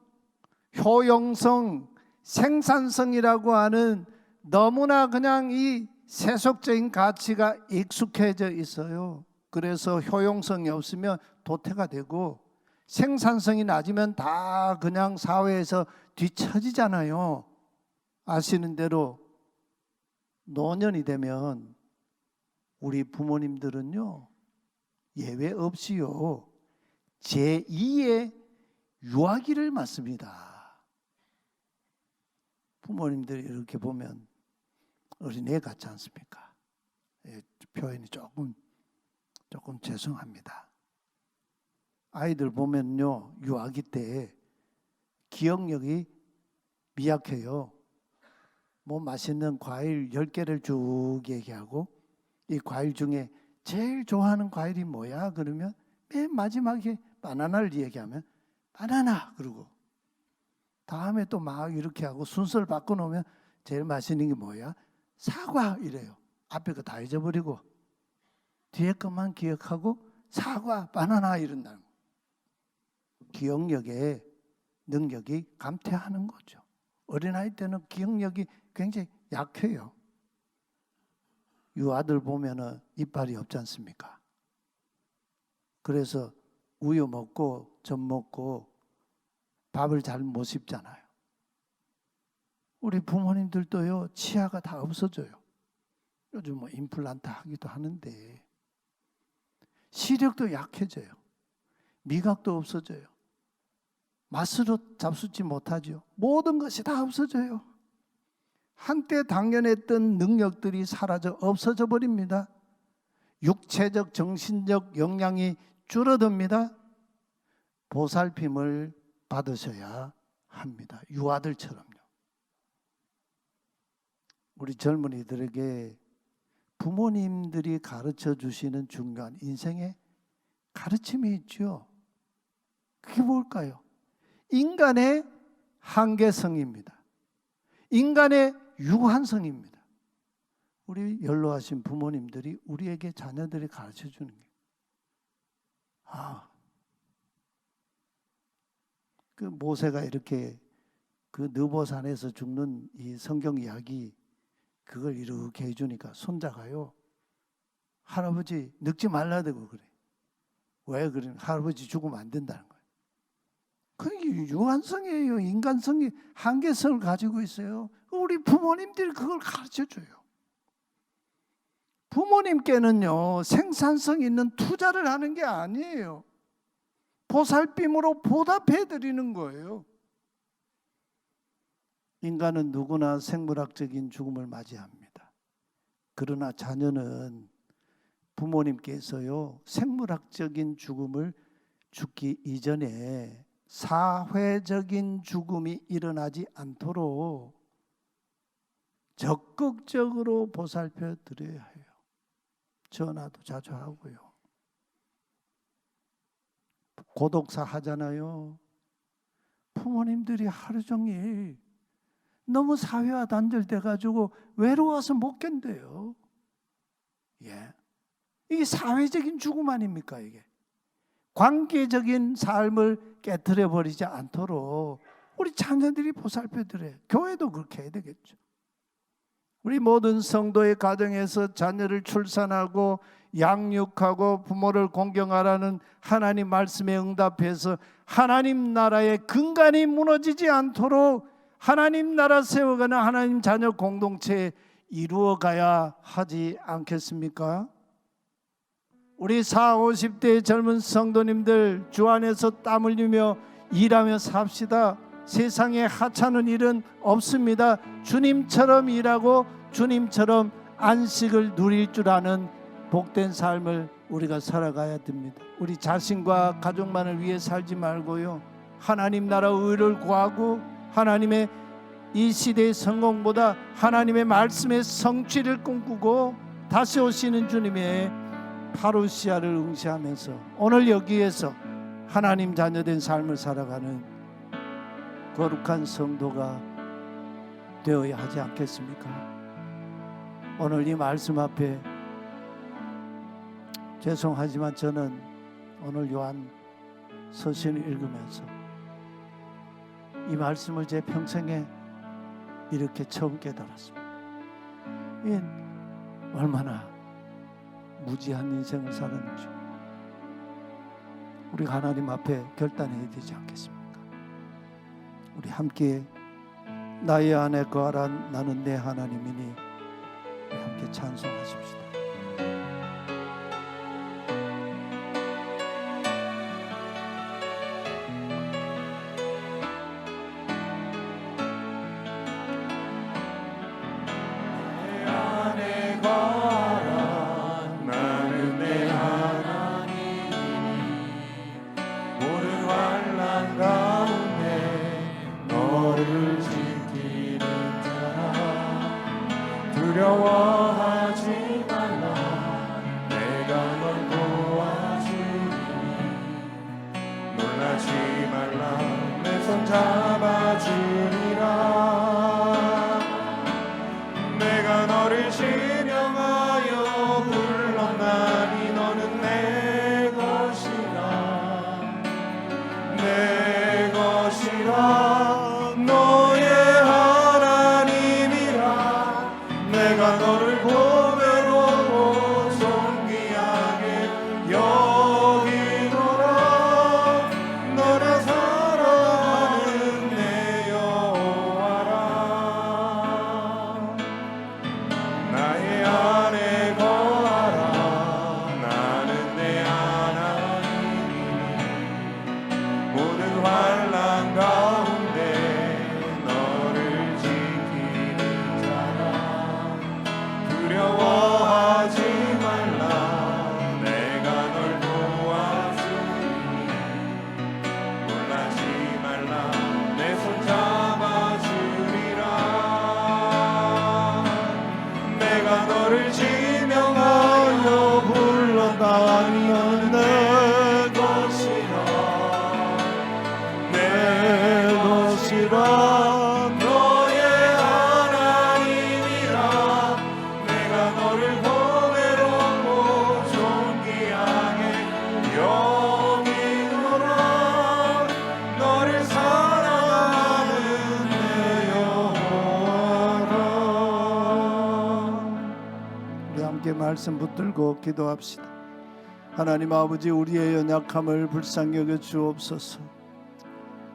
효용성, 생산성이라고 하는 너무나 그냥 이 세속적인 가치가 익숙해져 있어요. 그래서 효용성이 없으면 도태가 되고 생산성이 낮으면 다 그냥 사회에서 뒤처지잖아요. 아시는 대로 노년이 되면 우리 부모님들은요, 예외 없이요, 제2의 유아기를 맞습니다. 부모님들이 이렇게 보면 어린애 같지 않습니까? 표현이 조금 죄송합니다. 아이들 보면요, 유아기 때 기억력이 미약해요. 뭐 맛있는 과일 10개를 쭉 얘기하고 이 과일 중에 제일 좋아하는 과일이 뭐야? 그러면 맨 마지막에 바나나를 얘기하면 바나나 그러고 다음에 또 막 이렇게 하고 순서를 바꿔놓으면 제일 맛있는 게 뭐야? 사과 이래요. 앞에 거 다 잊어버리고 뒤에 것만 기억하고 사과, 바나나 이런다는 거. 기억력의 능력이 감퇴하는 거죠. 어린아이 때는 기억력이 굉장히 약해요. 유아들 보면은 이빨이 없지 않습니까? 그래서 우유 먹고 젖 먹고 밥을 잘 못 씹잖아요. 우리 부모님들도요, 치아가 다 없어져요. 요즘 뭐 임플란트 하기도 하는데 시력도 약해져요. 미각도 없어져요. 맛으로 잡수지 못하죠. 모든 것이 다 없어져요. 한때 당연했던 능력들이 사라져 없어져 버립니다. 육체적, 정신적 역량이 줄어듭니다. 보살핌을 받으셔야 합니다. 유아들처럼요. 우리 젊은이들에게 부모님들이 가르쳐 주시는 중요한 인생의 가르침이 있죠. 그게 뭘까요? 인간의 한계성입니다. 인간의 유한성입니다. 우리 연로하신 부모님들이 우리에게 자녀들이 가르쳐 주는 게, 그 모세가 이렇게 그 느보산에서 죽는 이 성경 이야기 그걸 이렇게 해주니까 손자가요, 할아버지 늙지 말라고 그래. 왜 그래? 할아버지 죽으면 안 된다는 거예요. 그게 유한성이에요. 인간성이 한계성을 가지고 있어요. 우리 부모님들이 그걸 가르쳐줘요. 부모님께는요, 생산성 있는 투자를 하는 게 아니에요. 보살핌으로 보답해 드리는 거예요. 인간은 누구나 생물학적인 죽음을 맞이합니다. 그러나 자녀는 부모님께서요, 생물학적인 죽음을 죽기 이전에 사회적인 죽음이 일어나지 않도록 적극적으로 보살펴 드려야 해요. 전화도 자주 하고요. 고독사 하잖아요. 부모님들이 하루 종일 너무 사회와 단절돼 가지고 외로워서 못 견뎌요. 이게 사회적인 죽음 아닙니까? 이게 관계적인 삶을 깨트려 버리지 않도록 우리 자녀들이 보살펴 드려요. 교회도 그렇게 해야 되겠죠. 우리 모든 성도의 가정에서 자녀를 출산하고 양육하고 부모를 공경하라는 하나님 말씀에 응답해서 하나님 나라의 근간이 무너지지 않도록 하나님 나라 세워가는 하나님 자녀 공동체 이루어가야 하지 않겠습니까? 우리 40, 50대의 젊은 성도님들 주 안에서 땀 흘리며 일하며 삽시다. 세상에 하찮은 일은 없습니다. 주님처럼 일하고 주님처럼 안식을 누릴 줄 아는 복된 삶을 우리가 살아가야 됩니다. 우리 자신과 가족만을 위해 살지 말고요, 하나님 나라 의를 구하고 하나님의 이 시대의 성공보다 하나님의 말씀의 성취를 꿈꾸고 다시 오시는 주님의 파루시아를 응시하면서 오늘 여기에서 하나님 자녀된 삶을 살아가는 거룩한 성도가 되어야 하지 않겠습니까? 오늘 이 말씀 앞에 죄송하지만 저는 오늘 요한 서신을 읽으면서 이 말씀을 제 평생에 이렇게 처음 깨달았습니다. 이 얼마나 무지한 인생을 살았는지 우리가 하나님 앞에 결단해야 되지 않겠습니까? 우리 함께 나의 안에 거하라 나는 내 하나님이니 우리 함께 찬송하십시다. 두려워하지 말라 내가 널 도와주니 놀라지 말라 내 손 잡아주리라 내가 너를 지명하여 불렀나니 너는 내 것이라 내 것이라 너의 내가 너를 보배롭고 존귀하게 여기노라 너를 사랑하는 내 여호와라 나의 안에 거하라 나는 내 하나님이니 모든 환난 가운데 너를 지키는 자라 두려워하지 말라 내가 널 도와주니 놀라지 말라 내 손 잡아주리라 내가 너를 지명하여 불렀다니 너는 내 것이라 내 것이라 말씀 붙들고 기도합시다. 하나님 아버지, 우리의 연약함을 불쌍히 여겨 주옵소서.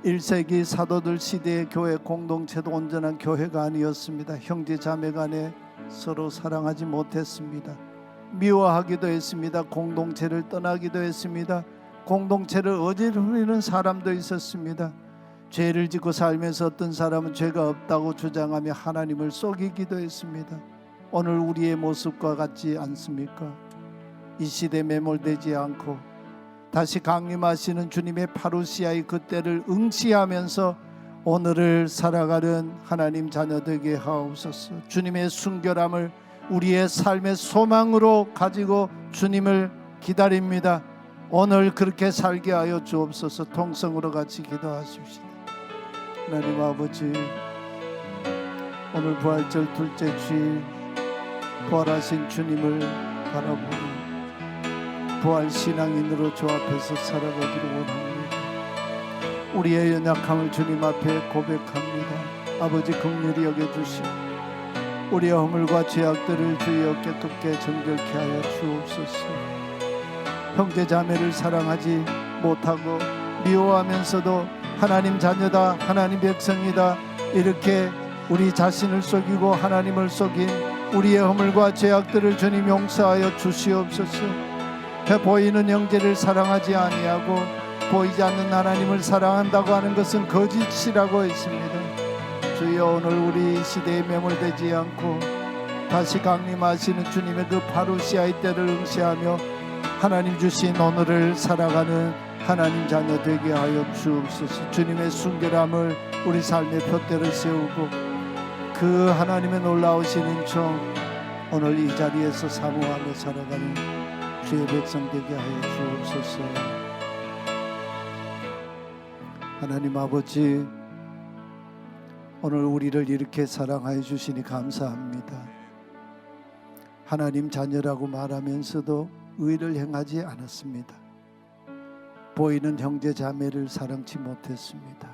1세기 사도들 시대의 교회 공동체도 온전한 교회가 아니었습니다. 형제 자매 간에 서로 사랑하지 못했습니다. 미워하기도 했습니다. 공동체를 떠나기도 했습니다. 공동체를 어지르는 사람도 있었습니다. 죄를 짓고 살면서 어떤 사람은 죄가 없다고 주장하며 하나님을 속이기도 했습니다. 오늘 우리의 모습과 같지 않습니까? 이 시대에 매몰되지 않고 다시 강림하시는 주님의 파루시아의 그때를 응시하면서 오늘을 살아가는 하나님 자녀 되게 하옵소서. 주님의 순결함을 우리의 삶의 소망으로 가지고 주님을 기다립니다. 오늘 그렇게 살게 하여 주옵소서. 통성으로 같이 기도하십시다. 하나님 아버지, 오늘 부활절 둘째 주일 부활하신 주님을 바라보고 부활 신앙인으로 주 앞에서 살아가기를 원합니다. 우리의 연약함을 주님 앞에 고백합니다. 아버지 긍휼히 여겨주시고 우리의 허물과 죄악들을 주여 깨끗게 정결케 하여 주옵소서. 형제 자매를 사랑하지 못하고 미워하면서도 하나님 자녀다, 하나님 백성이다, 이렇게 우리 자신을 속이고 하나님을 속인 우리의 허물과 죄악들을 주님 용서하여 주시옵소서. 보이는 형제를 사랑하지 아니하고 보이지 않는 하나님을 사랑한다고 하는 것은 거짓이라고 했습니다. 주여, 오늘 우리 시대에 매몰되지 않고 다시 강림하시는 주님의 그 파루시아의 때를 응시하며 하나님 주신 오늘을 살아가는 하나님 자녀 되게 하여 주옵소서. 주님의 순결함을 우리 삶의 표대로 세우고 그 하나님의 놀라우신 은총 오늘 이 자리에서 사모하며 살아가는 주의 백성 되게 하여 주옵소서. 하나님 아버지, 오늘 우리를 이렇게 사랑하여 주시니 감사합니다. 하나님 자녀라고 말하면서도 의를 행하지 않았습니다. 보이는 형제 자매를 사랑치 못했습니다.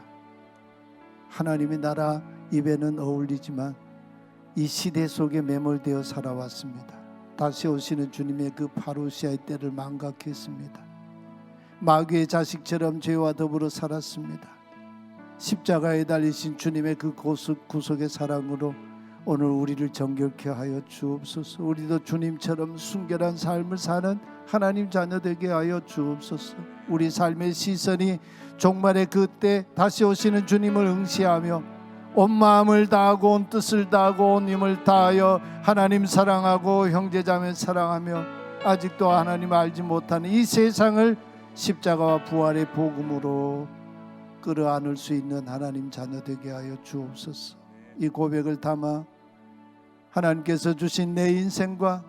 하나님의 나라 입에는 어울리지만 이 시대 속에 매몰되어 살아왔습니다. 다시 오시는 주님의 그 파루시아의 때를 망각했습니다. 마귀의 자식처럼 죄와 더불어 살았습니다. 십자가에 달리신 주님의 그 구속의 사랑으로 오늘 우리를 정결케 하여 주옵소서. 우리도 주님처럼 순결한 삶을 사는 하나님 자녀 되게 하여 주옵소서. 우리 삶의 시선이 종말의 그때 다시 오시는 주님을 응시하며 온 마음을 다하고 온 뜻을 다하고 온 힘을 다하여 하나님 사랑하고 형제자매 사랑하며 아직도 하나님 알지 못하는 이 세상을 십자가와 부활의 복음으로 끌어안을 수 있는 하나님 자녀 되게 하여 주옵소서. 이 고백을 담아 하나님께서 주신 내 인생과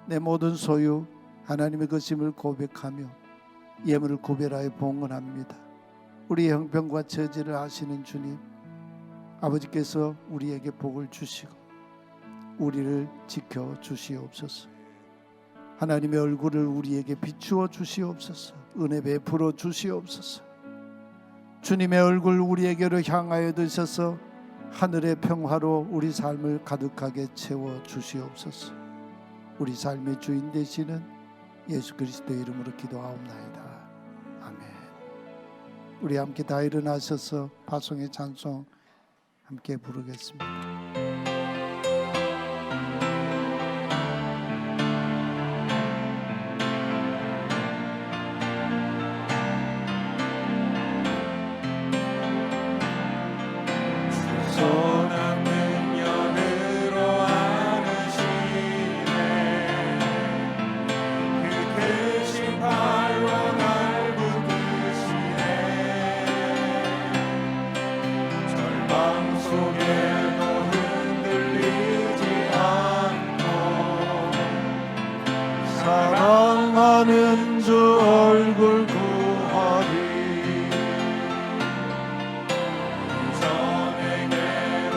내 모든 소유 하나님의 것임을 고백하며 예물을 구별하여 봉헌합니다. 우리 형편과 처지를 아시는 주님, 아버지께서 우리에게 복을 주시고 우리를 지켜 주시옵소서. 하나님의 얼굴을 우리에게 비추어 주시옵소서. 은혜 베풀어 주시옵소서. 주님의 얼굴 우리에게로 향하여 드셔서 하늘의 평화로 우리 삶을 가득하게 채워 주시옵소서. 우리 삶의 주인 되시는 예수 그리스도의 이름으로 기도하옵나이다. 아멘. 우리 함께 다 일어나셔서 파송의 찬송 함께 부르겠습니다. 사랑하는 주 얼굴 구하리. 전에게로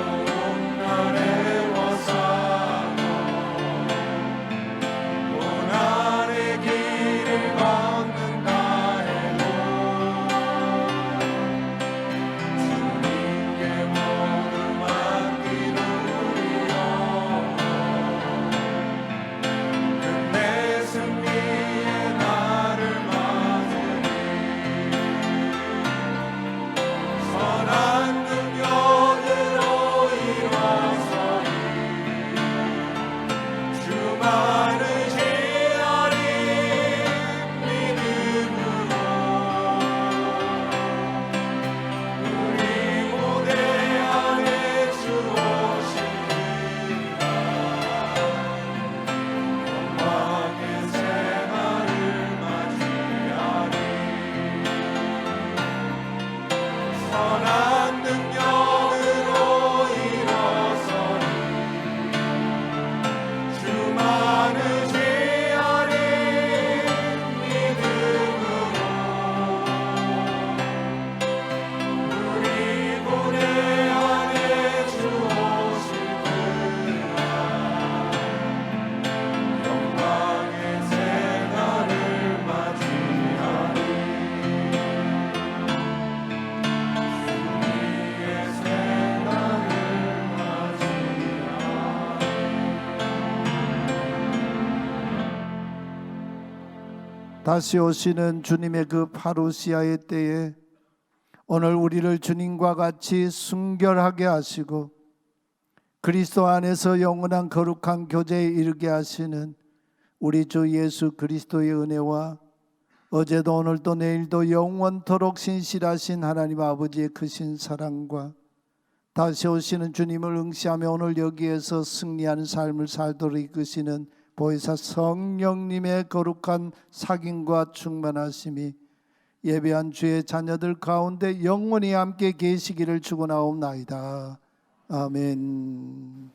날에 와사고 고난의 길을 걷는다 해도 주님께 모두 맡기누리요. 끝내 승리의 날을 맞으리. 선한 능력으로 일어서리. 주만을 지하리. 믿음으로 우리 고대 안에 주 오시리라. 영광의 새날을 맞이하리. 선한 능력으로 일어서리. 주만을 지하리. 믿음으로 우리 고대 안에 주 오시리라. 영광의 새날을 맞이하리. 다시 오시는 주님의 그 파루시아의 때에 오늘 우리를 주님과 같이 순결하게 하시고 그리스도 안에서 영원한 거룩한 교제에 이르게 하시는 우리 주 예수 그리스도의 은혜와 어제도 오늘도 내일도 영원토록 신실하신 하나님 아버지의 크신 사랑과 다시 오시는 주님을 응시하며 오늘 여기에서 승리하는 삶을 살도록 이끄시는 보혜사 성령님의 거룩한 사귐과 충만하심이 예배한 주의 자녀들 가운데 영원히 함께 계시기를 축원하옵나이다. 아멘.